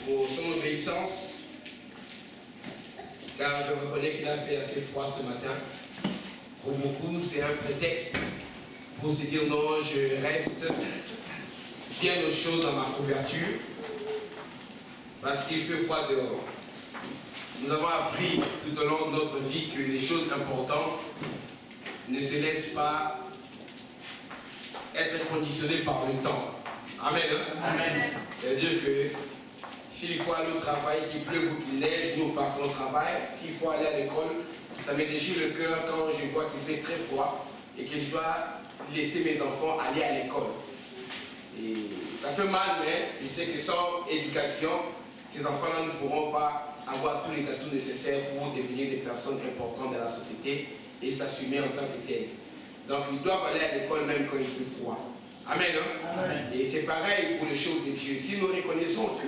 pour son obéissance, car je reconnais qu'il a fait assez froid ce matin. Pour beaucoup, c'est un prétexte pour se dire non, je reste bien au chaud dans ma couverture, parce qu'il fait froid dehors. Nous avons appris tout au long de notre vie que les choses importantes ne se laissent pas être conditionnées par le temps. Amen. Hein? Amen. C'est-à-dire que s'il faut aller au travail, qu'il pleuve ou qu'il neige, nous partons au travail. S'il faut aller à l'école, ça me déchire le cœur quand je vois qu'il fait très froid et que je dois laisser mes enfants aller à l'école. Et ça fait mal, mais je sais que sans éducation, ces enfants-là ne pourront pas avoir tous les atouts nécessaires pour devenir des personnes importantes dans la société et s'assumer en tant que telles. Donc ils doivent aller à l'école même quand il fait froid. Amen. Hein? Amen. Et c'est pareil pour les choses de Dieu. Si nous reconnaissons que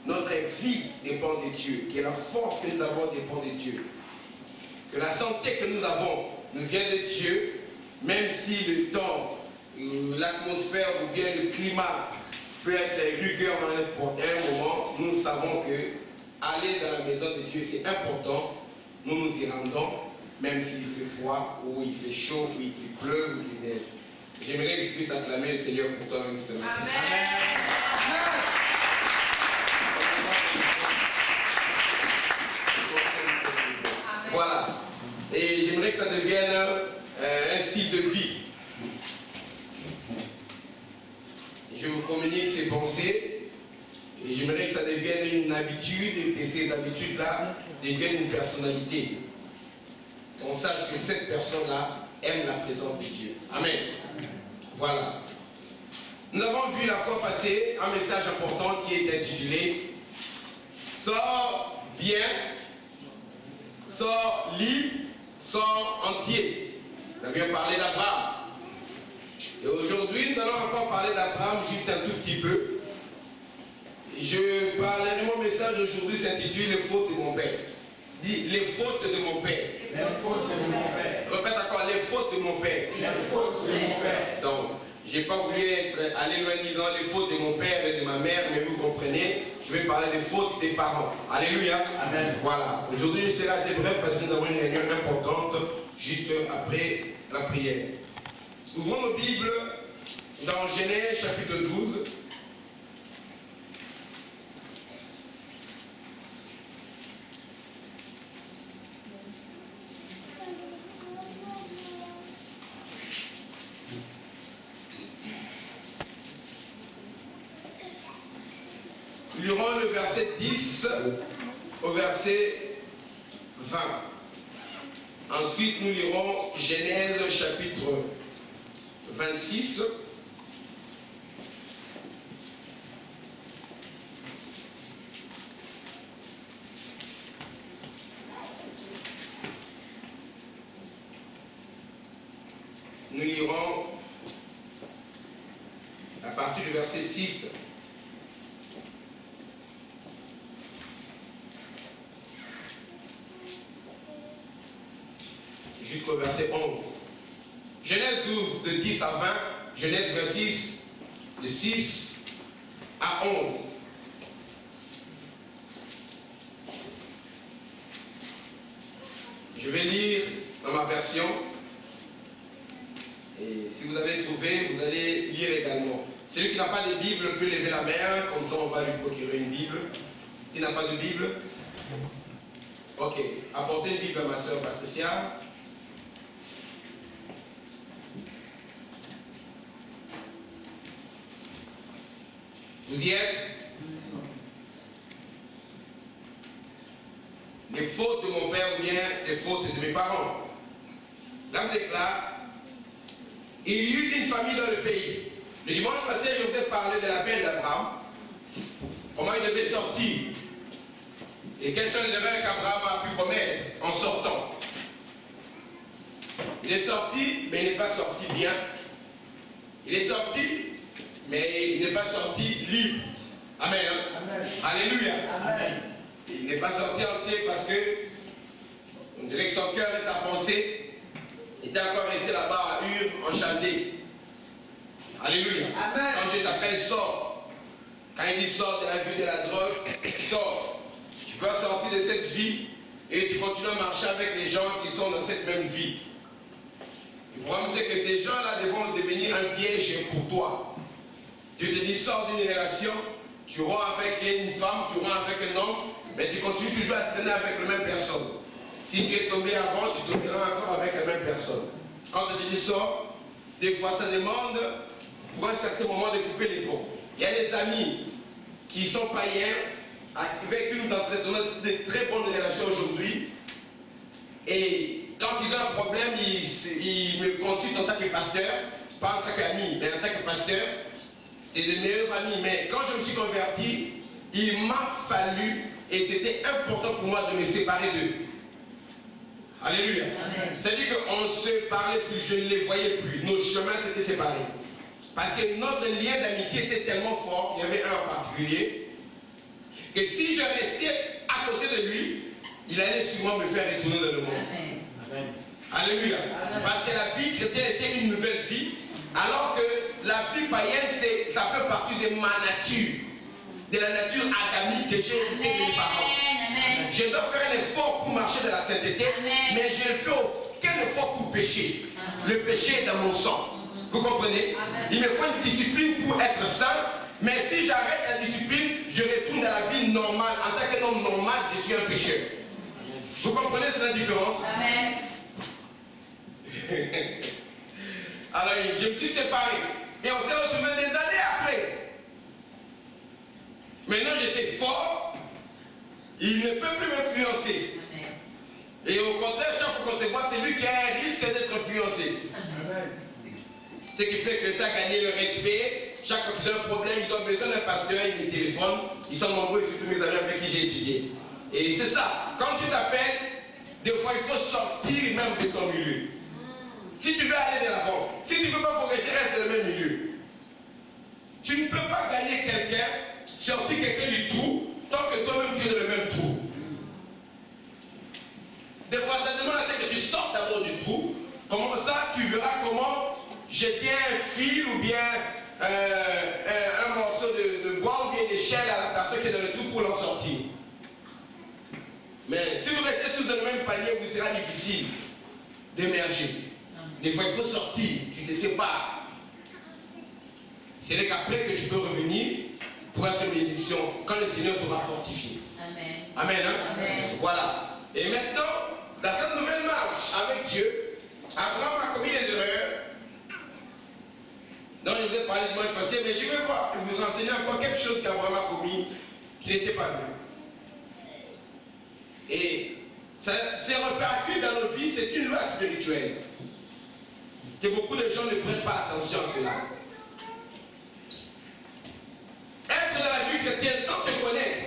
notre vie dépend de Dieu, que la force que nous avons dépend de Dieu, que la santé que nous avons nous vient de Dieu, même si le temps, l'atmosphère ou bien le climat peut être rigueur à un moment, nous savons que aller dans la maison de Dieu c'est important. Nous nous y rendons, même s'il fait froid, ou il fait chaud, ou il pleut, ou il neige. J'aimerais que tu puisses acclamer le Seigneur pour toi-même ce matin. Amen. Amen. Voilà. Et j'aimerais que ça devienne un style de vie. Je vous communique ces pensées et j'aimerais que ça devienne une habitude et que ces habitudes-là deviennent une personnalité. Qu'on sache que cette personne-là aime la présence de Dieu. Amen. Voilà. Nous avons vu la fois passée un message important qui est intitulé « Sors bien, sors libre, sors entier ». Nous avions parlé d'Abraham. Et aujourd'hui, nous allons encore parler d'Abraham juste un tout petit peu. Je parlerai, mon message d'aujourd'hui s'intitule « Les fautes de mon père ». Dis « Les fautes de mon père ». Les fautes de mon père. Répète encore « Les fautes de mon père ». Les fautes de mon père. Donc, je n'ai pas voulu aller loin disant les fautes de mon père et de ma mère, mais vous comprenez, je vais parler des fautes des parents. Alléluia. Amen. Voilà. Aujourd'hui, je serai assez bref parce que nous avons une réunion importante juste après la prière. Ouvrons nos Bibles dans Genèse chapitre 12. Nous lirons le verset 10 au verset 20. Ensuite, nous lirons Genèse chapitre 26. Nous lirons à partir du verset 6. Jusqu'au verset 11. Genèse 12, de 10 à 20. Genèse 26, de 6 à 11. Je vais lire dans ma version. Et si vous avez trouvé, vous allez lire également. Celui qui n'a pas de Bible peut lever la main, comme ça on va lui procurer une Bible. Qui n'a pas de Bible? Ok. Apportez une Bible à ma soeur Patricia. Vous y êtes? Les fautes de mon père ou bien les fautes de mes parents. L'âme déclare, il y eut une famille dans le pays. Le dimanche passé, je vous ai parlé de l'appel d'Abraham. Comment il devait sortir. Et quelles sont les erreurs qu'Abraham a pu commettre en sortant. Il est sorti, mais il n'est pas sorti bien. Il est sorti, mais il n'est pas sorti libre. Amen. Amen. Alléluia. Amen. Il n'est pas sorti entier parce que on dirait que son cœur et sa pensée étaient encore restés là-bas à Ur, en Chaldée. Alléluia. Amen. Quand Dieu t'appelle, sors. Quand il dit sors de la vie de la drogue, sors. Tu peux sortir de cette vie et tu continues à marcher avec les gens qui sont dans cette même vie. Le problème, c'est que ces gens-là vont devenir un piège pour toi. Tu te dis, sors d'une relation, tu romps avec une femme, tu romps avec un homme, mais tu continues toujours à traîner avec la même personne. Si tu es tombé avant, tu tomberas encore avec la même personne. Quand tu dis sors, des fois ça demande, pour un certain moment, de couper les ponts. Il y a des amis qui sont païens, avec qui nous entretenons de très bonnes relations aujourd'hui. Et quand ils ont un problème, ils me consultent en tant que pasteur, pas en tant qu'ami, mais en tant que pasteur. C'était des meilleurs amis. Mais quand je me suis converti, il m'a fallu, et c'était important pour moi de me séparer d'eux. Alléluia. C'est-à-dire qu'on ne se parlait plus, je ne les voyais plus. Nos chemins s'étaient séparés. Parce que notre lien d'amitié était tellement fort, il y avait un en particulier, que si je restais à côté de lui, il allait sûrement me faire retourner dans le monde. Amen. Alléluia. Parce que la vie chrétienne était une nouvelle vie, alors que la vie païenne, ça fait partie de ma nature, de la nature adamique que j'ai héritée de mes parents. Amen. Je dois faire un effort pour marcher dans la sainteté, mais je ne fais aucun effort pour pécher. Le péché est dans mon sang. Vous comprenez? Il me faut une discipline pour être saint, mais si j'arrête la discipline, je retourne dans la vie normale. En tant qu'homme normal, je suis un pécheur. Vous comprenez, c'est la différence? Amen. Alors, je me suis séparé. Et on s'est retrouvés des années après. Maintenant, j'étais fort. Il ne peut plus m'influencer. Et au contraire, chaque fois qu'on se voit, c'est lui qui a un risque d'être influencé. Ce qui fait que ça a gagné le respect. Chaque fois qu'ils ont un problème, ils ont besoin d'un pasteur, ils me téléphonent. Ils sont nombreux, surtout mes amis avec qui j'ai étudié. Et c'est ça. Quand tu t'appelles, des fois il faut sortir même de ton milieu. Si tu veux aller de l'avant, si tu ne veux pas progresser, reste dans le même milieu. Tu ne peux pas gagner quelqu'un, sortir quelqu'un du trou, tant que toi-même tu es dans le même trou. Des fois, ça demande à ce que tu sortes d'abord du trou. Comment ça, tu verras comment jeter un fil ou bien un morceau de bois ou bien d'échelle à la personne qui est dans le trou pour l'en sortir. Mais si vous restez tous dans le même panier, vous sera difficile d'émerger. Des fois, il faut sortir, tu te sépares. C'est là qu'après que tu peux revenir pour être une bénédiction quand le Seigneur t'aura fortifié. Amen. Amen, hein? Amen. Voilà. Et maintenant, dans cette nouvelle marche avec Dieu, Abraham a commis des erreurs. Non, je vous ai parlé dimanche passé, mais je vais vous enseigner encore quelque chose qu'Abraham a commis qui n'était pas bien. Et ça s'est répercuté dans nos vies, c'est une loi spirituelle. Que beaucoup de gens ne prennent pas attention à cela. Être dans la vie chrétienne sans te connaître,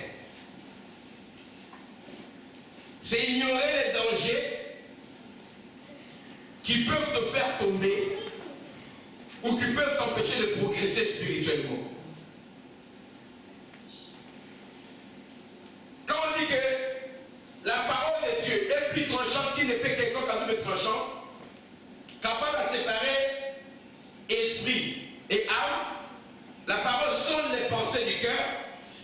c'est ignorer les dangers qui peuvent te faire tomber ou qui peuvent t'empêcher de progresser spirituellement. Quand on dit que la parole de Dieu est plus tranchante qu'il ne peut quelconque à double tranchant, capable à séparer esprit et âme, la parole sonde les pensées du cœur,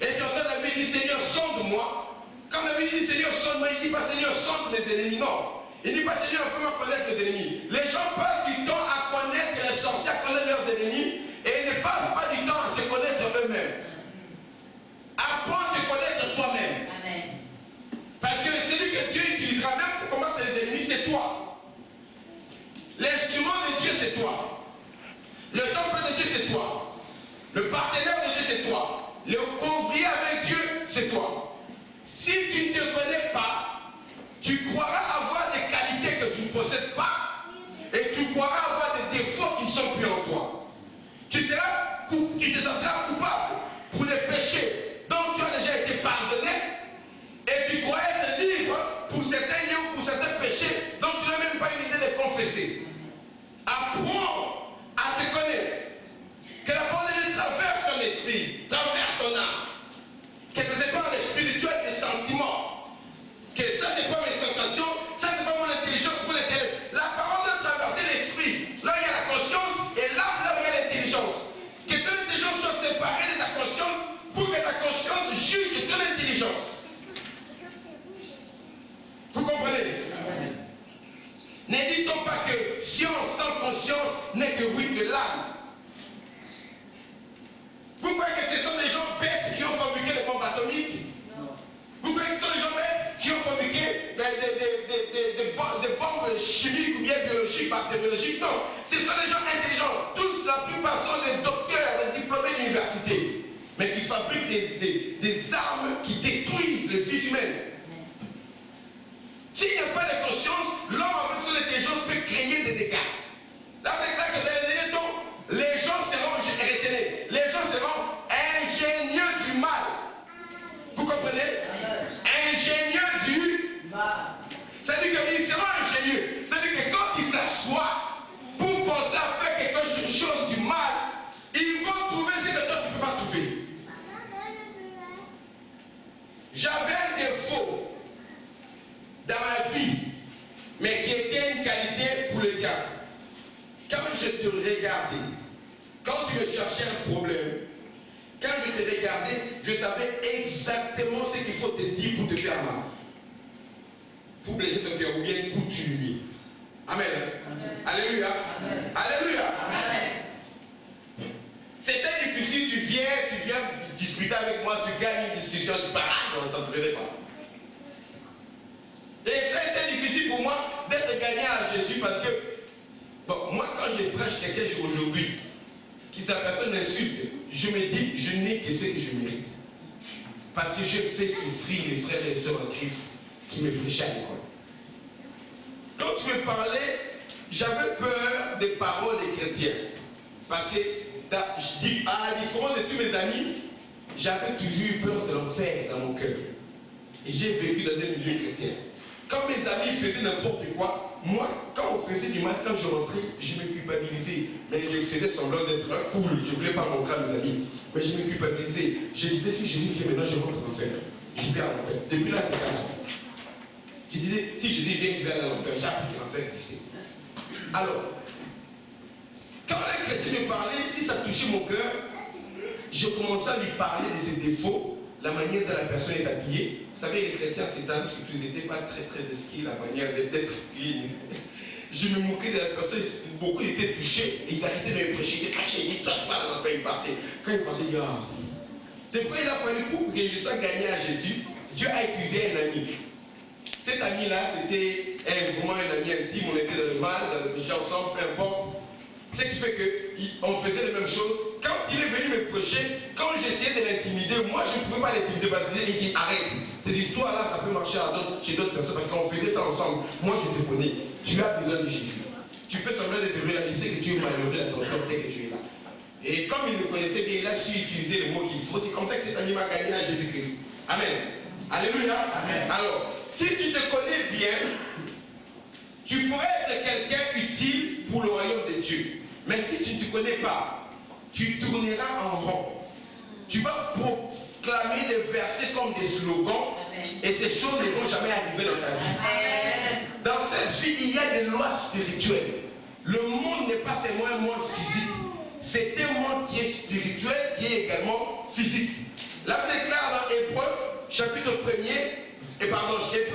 et tu entends la vie dire Seigneur, sonde-moi. Quand la vie dit Seigneur, sonde-moi, il ne dit pas Seigneur, sonde mes ennemis, non. Il ne dit pas Seigneur, fais-moi connaître mes ennemis. Les gens passent du temps à connaître les sorciers, à connaître leurs ennemis, et ils ne passent pas du temps à se connaître eux-mêmes. Apprends à te connaître toi-même. Parce que celui que Dieu utilisera même pour combattre les ennemis, c'est toi. L'instrument de Dieu, c'est toi. Le temple de Dieu, c'est toi. Le partenaire de Dieu, c'est toi. Le couvrier avec Dieu, c'est toi. Si tu ne te connais pas, tu croiras avoir des qualités que tu ne possèdes pas et tu croiras avoir des défauts qui ne sont plus en toi. Tu te sentiras coupable pour les péchés dont tu as déjà été pardonné et tu crois être libre pour certains liens ou pour certains péchés dont tu n'as même pas une idée de confesser. Apprends à te connaître. Que la parole de Dieu traverse ton esprit, traverse ton âme. Que ce n'est pas le spirituel des sentiments. Que ça, c'est pas mes sensations, fabrique des armes qui détruisent les vies humaines. S'il n'y a pas de conscience, l'homme avec son intelligence peut créer des dégâts. Là, dans les derniers temps, les gens seront retenus. Les gens seront ingénieux du mal. Vous comprenez? Ingénieux du mal. C'est-à-dire qu'ils seront ingénieux. C'est-à-dire que quand ils s'assoient pour penser à faire quelque chose du mal, ils vont trouver ce que toi tu ne peux pas trouver. J'avais un défaut dans ma vie, mais qui était une qualité pour le diable. Quand je te regardais, quand tu me cherchais un problème, quand je te regardais, je savais exactement ce qu'il faut te dire pour te faire mal. Pour blesser ton cœur ou bien pour t'humilier. Amen. Amen. Alléluia. Amen. Alléluia. Amen. C'était difficile, tu viens discuter avec moi, tu gagnes une discussion, tu parles, ça ne se faisait pas. Et ça a été difficile pour moi d'être gagné à Jésus parce que, bon, moi quand je prêche quelque chose aujourd'hui, que sa personne m'insulte, je me dis, je n'ai que ce que je mérite. Parce que je fais souffrir les frères et sœurs en Christ qui me prêchaient à l'école. Quand tu me parlais, j'avais peur des paroles des chrétiens. Parce que, à la différence de tous mes amis, j'avais toujours eu peur de l'enfer dans mon cœur. Et j'ai vécu dans un milieu chrétien. Quand mes amis faisaient n'importe quoi, moi, quand on faisait du mal, quand je rentrais, je me culpabilisais. Mais je faisais semblant d'être cool. Je ne voulais pas montrer à mes amis. Mais je me culpabilisais. Je disais, si Jésus vient maintenant, je rentre en enfer. Je perds en enfer. Depuis là, j'ai 4 ans. Je disais, si Jésus vient, je vais aller en enfer. J'ai appris que l'enfer existait. Alors, quand un chrétien me parlait, si ça touchait mon cœur, je commençais à lui parler de ses défauts, la manière dont la personne est habillée. Vous savez, les chrétiens, ces temps, ils n'étaient pas très esquis, la manière d'être clean. Je me moquais de la personne, beaucoup étaient touchés, et ils arrêtaient de me prêcher, c'est fâché, ils toi, dans l'enfer, ils partaient. Quand ils partaient, ils disaient, ah. C'est pourquoi il a fallu pour que je sois gagné à Jésus, Dieu a épuisé un ami. Cet ami-là, c'était vraiment un ami intime, on était dans le mal, dans le péché ensemble, peu importe. Ce qui fait qu'on faisait les mêmes choses. Quand il est venu me prêcher, quand j'essayais de l'intimider, moi je ne pouvais pas l'intimider parce qu'il dit arrête. Cette histoire-là, ça peut marcher chez d'autres personnes parce qu'on faisait ça ensemble. Moi je te connais. Tu as besoin de Jésus. Tu fais semblant de te réaliser que tu es malheureux à ton corps dès que tu es là. Et comme il me connaissait bien, il a su utiliser le mot qu'il faut. C'est comme ça que cet ami m'a gagné à Jésus-Christ. Amen. Alléluia. Amen. Alors, si tu te connais bien, tu pourrais être quelqu'un utile pour le royaume de Dieu. Mais si tu ne te connais pas, tu tourneras en rond. Tu vas proclamer des versets comme des slogans. Amen. Et ces choses ne vont jamais arriver dans ta vie. Amen. Dans cette vie, il y a des lois spirituelles. Le monde n'est pas seulement un monde physique. C'est un monde qui est spirituel, qui est également physique. La Bible déclare dans Hébreu, chapitre 1er, Hébreu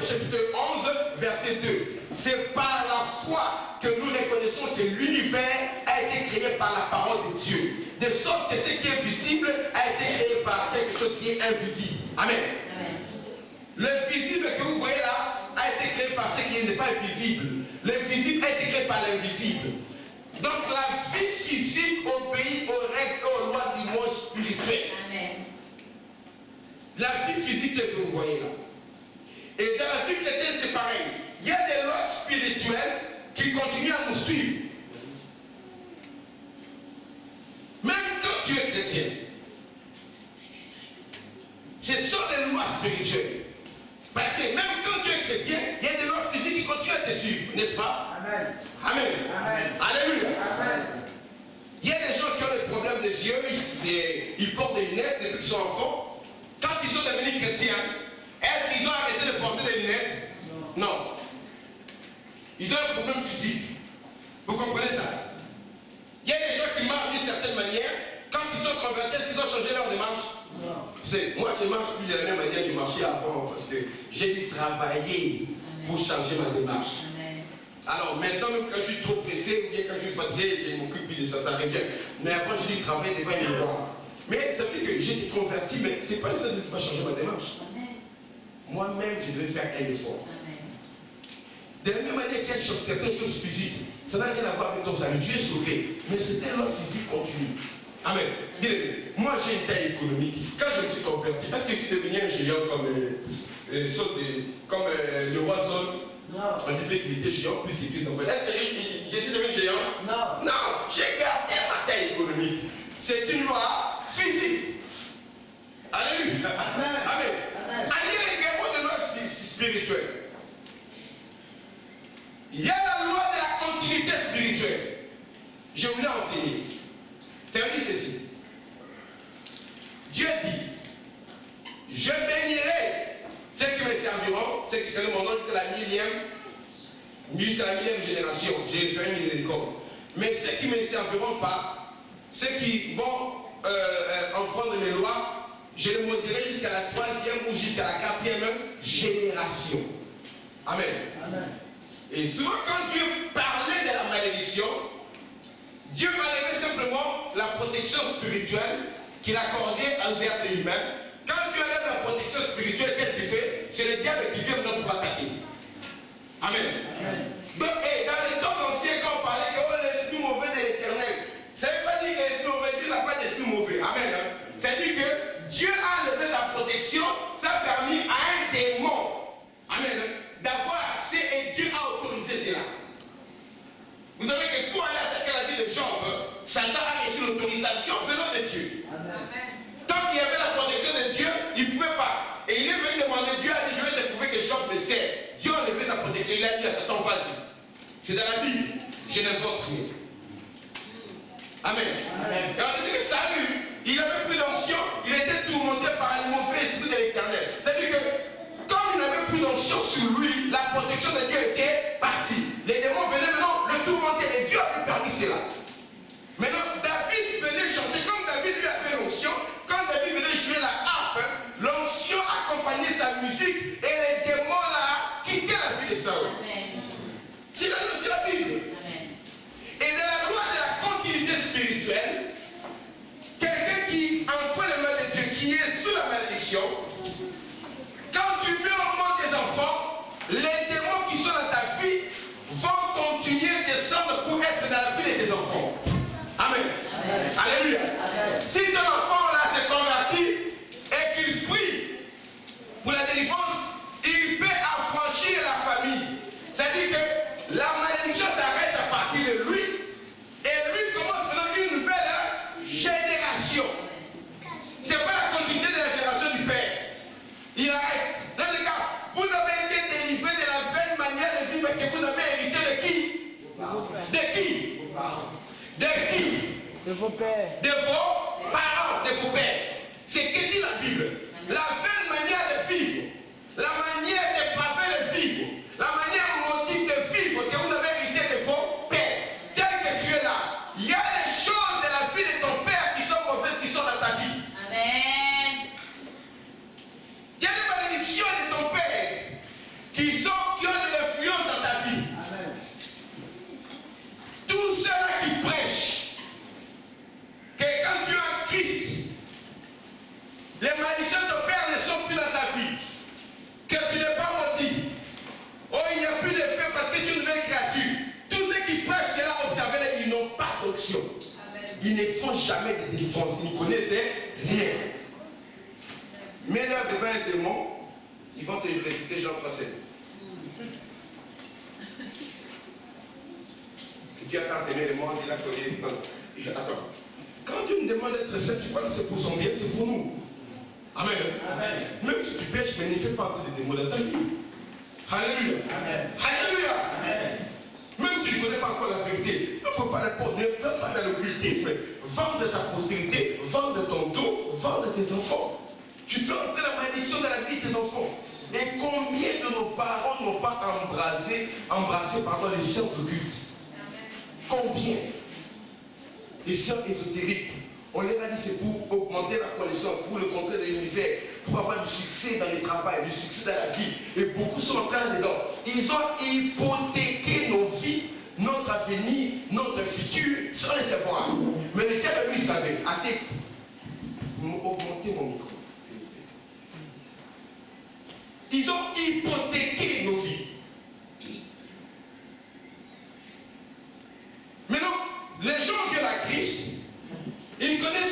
chapitre 11, verset 2. C'est par la foi que nous reconnaissons que l'univers a été créé par la parole de Dieu. De sorte que ce qui est visible a été créé par quelque chose qui est invisible. Amen. Amen. Le visible que vous voyez là a été créé par ce qui n'est pas visible. Le visible a été créé par l'invisible. Donc la vie physique obéit aux règles et aux lois du monde spirituel. Amen. La vie physique que vous voyez là. Et dans la vie chrétienne, c'est pareil. Il y a des lois spirituelles qui continuent à nous suivre. Même quand tu es chrétien, ce sont des lois spirituelles. Parce que même quand tu es chrétien, il y a des lois physiques qui continuent à te suivre, n'est-ce pas? Amen. Amen. Amen. Alléluia. Amen. Il y a des gens qui ont des problèmes des yeux, ils portent des lunettes depuis qu'ils sont enfants. Quand ils sont devenus chrétiens, est-ce qu'ils ont arrêté de porter des lunettes? Non. Ils ont un problème physique. Vous comprenez ça? Il y a des gens qui marchent d'une certaine manière. Quand ils sont convertis, est-ce qu'ils ont changé leur démarche? Non. Moi, je ne marche plus de la même manière que je marchais avant parce que j'ai dû travailler pour changer ma démarche. Amen. Alors maintenant, même quand je suis trop pressé ou bien quand je suis fatigué, je m'occupe plus de ça, ça revient. Mais avant, j'ai dû travailler devant une miroir. Mais ça veut dire que j'ai été converti, mais ce n'est pas ça qui va changer ma démarche. Moi-même, je devais faire un effort. Amen. De la même manière qu'il y a certaines choses physiques, ça n'a rien à voir avec ton salut. Tu es sauvé, mais c'était leur physique continue. Amen. Bien, moi j'ai une taille économique. Quand je me suis converti, est-ce que je suis devenu un géant comme, le roi Saul? Non. On disait qu'il était géant plus qu'il était enfant. Est-ce que je suis devenu géant? Non. Non, j'ai gardé ma taille économique. C'est une loi physique. Alléluia. Amen. Amen. Amen. Alléluia, également de loi spirituelle. Il y a la loi de la continuité spirituelle. Je voulais enseigner. C'est dit ceci. Dieu dit, je bénirai ceux qui me serviront, ceux qui connaissent mon nom jusqu'à la millième génération. J'ai fait une miséricorde. Mais ceux qui ne me serviront pas, ceux qui vont enfreindre mes lois, je les maudirai jusqu'à la 3e ou jusqu'à la 4e génération. Amen. Amen. Et souvent quand Dieu parlait de la malédiction, Dieu enlevait simplement la protection spirituelle qu'il accordait aux êtres humains. Quand Dieu enlève la protection spirituelle, qu'est-ce qu'il fait? C'est le diable qui vient maintenant pour attaquer. Amen. Amen. Donc, et dans les temps anciens, quand on parlait que l'esprit mauvais de l'éternel, ça ne veut pas dire que l'esprit mauvais, Dieu n'a pas d'esprit mauvais. Amen. Hein? Ça veut dire que Dieu a enlevé sa protection, ça a permis à un démon, amen, d'avoir accès et Dieu a autorisé cela. Vous savez que pour aller attaquer la vie de Job, Satan a reçu l'autorisation venant de Dieu. Amen. Tant qu'il y avait la protection de Dieu, il ne pouvait pas. Et il est venu demander, Dieu a dit, je vais te prouver que Job me sert. Dieu a enlevé sa protection, il a dit à Satan, vas-y. C'est dans la Bible, je ne vote rien. Amen. Amen. Et on dit que Saül, il n'avait plus d'onction, il était tourmenté par un mauvais esprit de l'éternel. C'est-à-dire que, comme il n'avait plus d'onction sur lui, la protection de Dieu était partie. Les démons venaient maintenant le tourmenter et Dieu avait permis cela. Maintenant, David venait chanter, comme David lui a fait l'onction, quand David venait jouer la harpe, l'onction accompagnait sa musique et les démons là quittaient la vie de Saül. C'est la Bible. Et dans la loi de la continuité spirituelle, quelqu'un qui enfreint le nom de Dieu, qui est sous la malédiction, quand tu mets au monde des enfants, les démons qui sont dans ta vie vont continuer de descendre pour être dans la vie de tes enfants. Amen. Amen. Alléluia. Amen. Si ton enfant là s'est converti et qu'il prie pour la délivrance, il peut affranchir la famille. C'est-à-dire que la malédiction s'arrête à partir de lui et lui commence maintenant une nouvelle génération. Ce n'est pas la continuité de la génération du Père. Il arrête. Là les gars, vous avez été délivré de la vaine manière de vivre que vous avez hérité de qui? De qui? De qui? De vos pères. De vos parents, de vos pères. C'est ce que dit la Bible. La vaine manière de vivre, la manière dépravée de vivre, la manière maudite de vivre que vous avez hérité de vos pères. Tel que tu es là, il y a des choses de la vie de ton père qui sont mauvaises, qui sont dans ta vie. Amen. Il y a des malédictions de ton père qui ont de l'influence dans ta vie. Amen. Tous ceux-là qui prêchent que quand tu es en Christ, les malédictions de ton père ne sont plus dans ta vie, que tu n'es pas maudit. Oh, il n'y a plus de feu parce que tu es une nouvelle créature. Tous ceux qui prêchent cela, observez-les, ils n'ont pas d'onction. Ils ne font jamais de délivrance, ils ne connaissent rien. Mais là, devant un démon, ils vont te réciter Jean 3,7. Dieu a tant aimé le monde, il a connu. Attends. Quand Dieu nous demande d'être saint, tu crois que c'est pour son bien, c'est pour nous. Amen. Amen. Même si tu pêches, mais ne fais pas entrer des démons dans ta vie. Alléluia. Amen. Alléluia. Amen. Même si tu ne connais pas encore la vérité, il ne faut pas l'apporter. Ne fais pas dans l'occultisme. Vends ta postérité, vends ton dos, vends tes enfants. Tu fais entrer la malédiction dans la vie de tes enfants. Et combien de nos parents n'ont pas embrassé les sciences occultes? Combien? Les sciences ésotériques. On leur a dit c'est pour augmenter la connaissance, pour le contrôle de l'univers, pour avoir du succès dans le travail, du succès dans la vie. Et beaucoup sont en train dedans. Ils ont hypothéqué nos vies, notre avenir, notre futur, sans le savoir. Mais le diable lui savait. Assez. Augmentez mon micro. Ils ont hypothéqué nos vies. Maintenant, les gens viennent à Christ, ils connaissent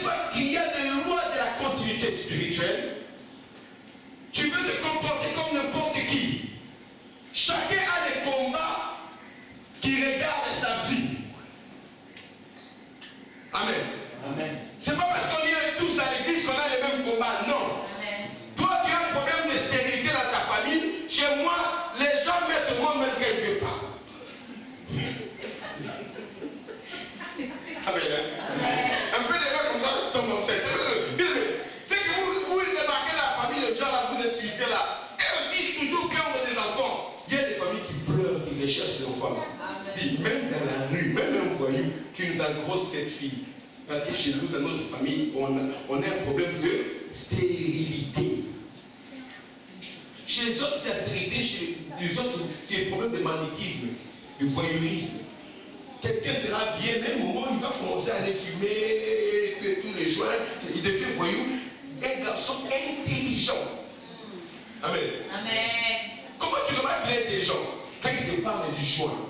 en gros cette fille. Parce que chez nous, dans notre famille, on a un problème de stérilité. Chez les autres, c'est la stérilité. Chez les autres, c'est le problème de magnétisme, de voyeurisme. Quelqu'un sera bien, même au moment où il va commencer à aller fumer tous les joints, il devient voyou. Un garçon intelligent. Amen. Amen. Comment tu remarques qu'il est intelligent? Quand il te parle du joint,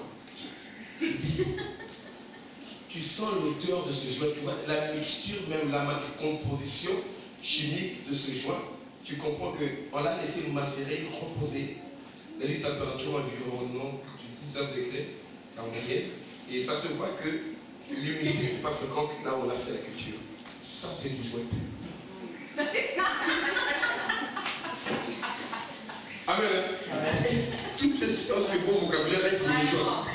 tu sens l'odeur de ce joint, tu vois la mixture, même la composition chimique de ce joint. Tu comprends qu'on l'a laissé macérer, reposer dans une température environ du 19 degrés en moyenne. Et ça se voit que l'humidité n'est pas fréquente là où on a fait la culture. Ça, c'est du joint pur. Amen. Toutes ces sciences, c'est bon vocabulaire pour les gens.